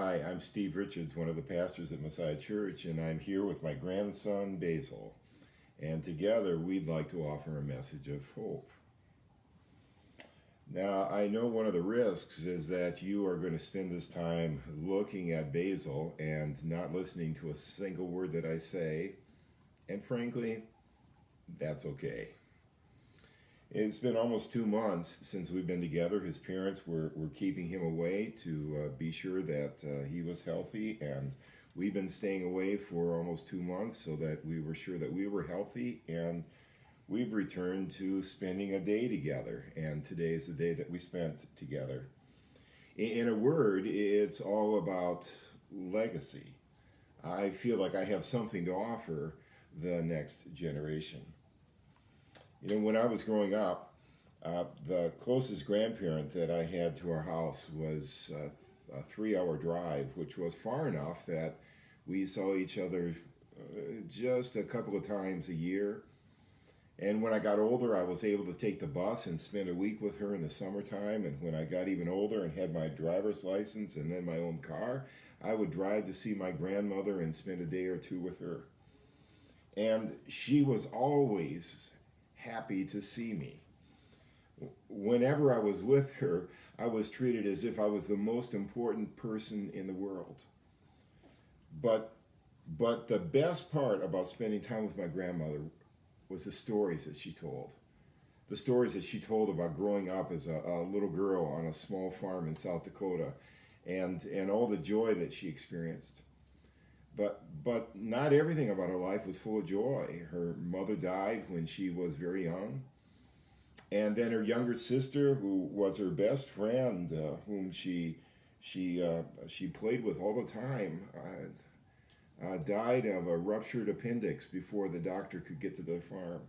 Hi, I'm Steve Richards, one of the pastors at Messiah Church, and I'm here with my grandson Basil. And together we'd like to offer a message of hope. Now, I know one of the risks is that you are going to spend this time looking at Basil and not listening to a single word that I say, and frankly, that's okay. It's been almost 2 months since we've been together. His parents were keeping him away to be sure that he was healthy, and we've been staying away for almost 2 months so that we were sure that we were healthy, and we've returned to spending a day together, and today is the day that we spent together. In a word, it's all about legacy. I feel like I have something to offer the next generation. When I was growing up, the closest grandparent that I had to our house was a 3 hour drive, which was far enough that we saw each other just a couple of times a year. And when I got older, I was able to take the bus and spend a week with her in the summertime. And when I got even older and had my driver's license and then my own car, I would drive to see my grandmother and spend a day or two with her. And she was always happy to see me. Whenever I was with her, I was treated as if I was the most important person in the world. But the best part about spending time with my grandmother was the stories that she told. The stories that she told about growing up as a little girl on a small farm in South Dakota, and all the joy that she experienced. But not everything about her life was full of joy. Her mother died when she was very young. And then her younger sister, who was her best friend, whom she played with all the time, died of a ruptured appendix before the doctor could get to the farm.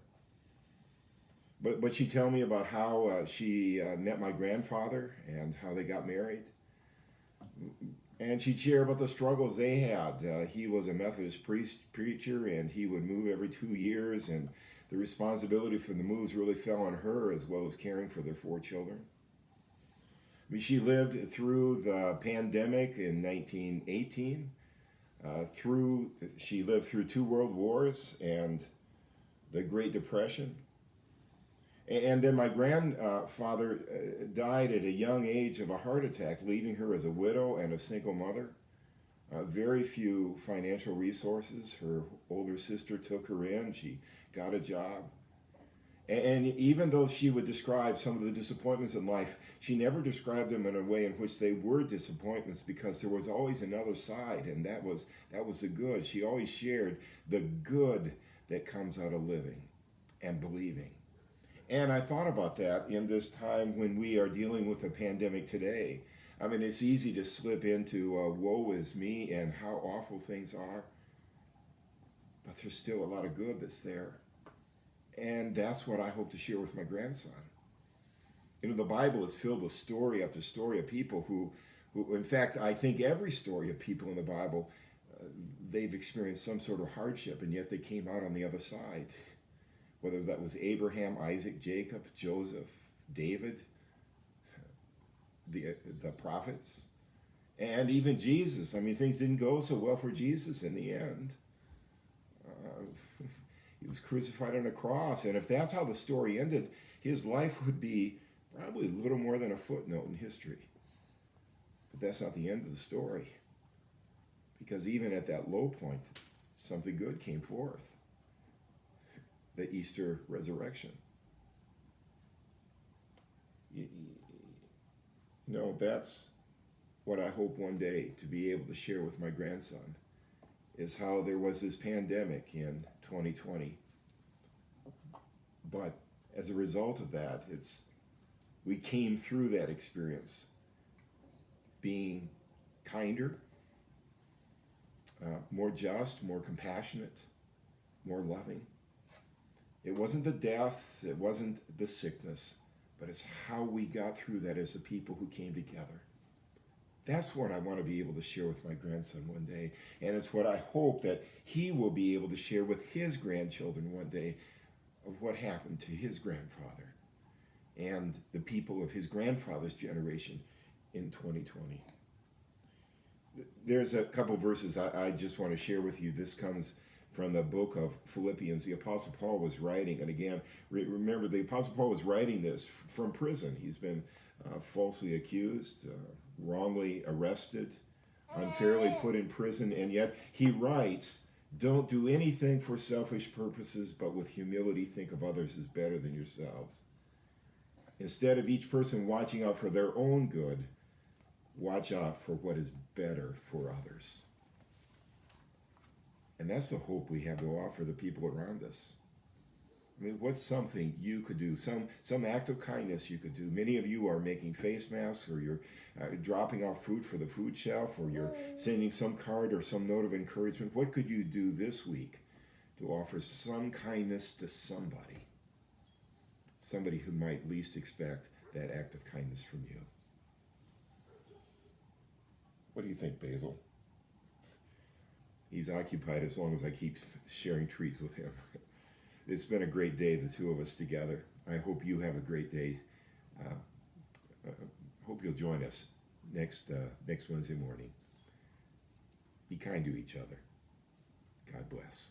But she told me about how she met my grandfather and how they got married. And she'd share about the struggles they had. He was a Methodist preacher, and he would move every 2 years, and the responsibility for the moves really fell on her, as well as caring for their 4 children. She lived through the pandemic in 1918. She lived through 2 world wars and the Great Depression. And then my grandfather died at a young age of a heart attack, leaving her as a widow and a single mother. Very few financial resources. Her older sister took her in. She got a job. And even though she would describe some of the disappointments in life, she never described them in a way in which they were disappointments, because there was always another side, and that was the good. She always shared the good that comes out of living and believing. And I thought about that in this time when we are dealing with a pandemic today. I mean, it's easy to slip into woe is me and how awful things are, but there's still a lot of good that's there. And that's what I hope to share with my grandson. The Bible is filled with story after story of people who in fact, I think every story of people in the Bible, they've experienced some sort of hardship, and yet they came out on the other side. Whether that was Abraham, Isaac, Jacob, Joseph, David, the prophets, and even Jesus. I mean, things didn't go so well for Jesus in the end. He was crucified on a cross, and if that's how the story ended, his life would be probably little more than a footnote in history. But that's not the end of the story, because even at that low point, something good came forth. The Easter resurrection. That's what I hope one day to be able to share with my grandson, is how there was this pandemic in 2020. But as a result of that, we came through that experience being kinder, more just, more compassionate, more loving. It wasn't the death, it wasn't the sickness, but it's how we got through that as a people who came together. That's what I want to be able to share with my grandson one day, and it's what I hope that he will be able to share with his grandchildren one day, of what happened to his grandfather and the people of his grandfather's generation in 2020. there's a couple verses I just want to share with you. This comes from the book of Philippians. The Apostle Paul was writing, and again, remember the Apostle Paul was writing this from prison. He's been falsely accused, wrongly arrested, unfairly put in prison, and yet he writes, don't do anything for selfish purposes, but with humility think of others as better than yourselves. Instead of each person watching out for their own good, watch out for what is better for others. And that's the hope we have to offer the people around us. I mean, what's something you could do? Some act of kindness you could do. Many of you are making face masks, or you're dropping off food for the food shelf, or you're sending some card or some note of encouragement. What could you do this week to offer some kindness to somebody? Somebody who might least expect that act of kindness from you. What do you think, Basil? He's occupied as long as I keep sharing treats with him. It's been a great day, the two of us together. I hope you have a great day. Hope you'll join us next Wednesday morning. Be kind to each other. God bless.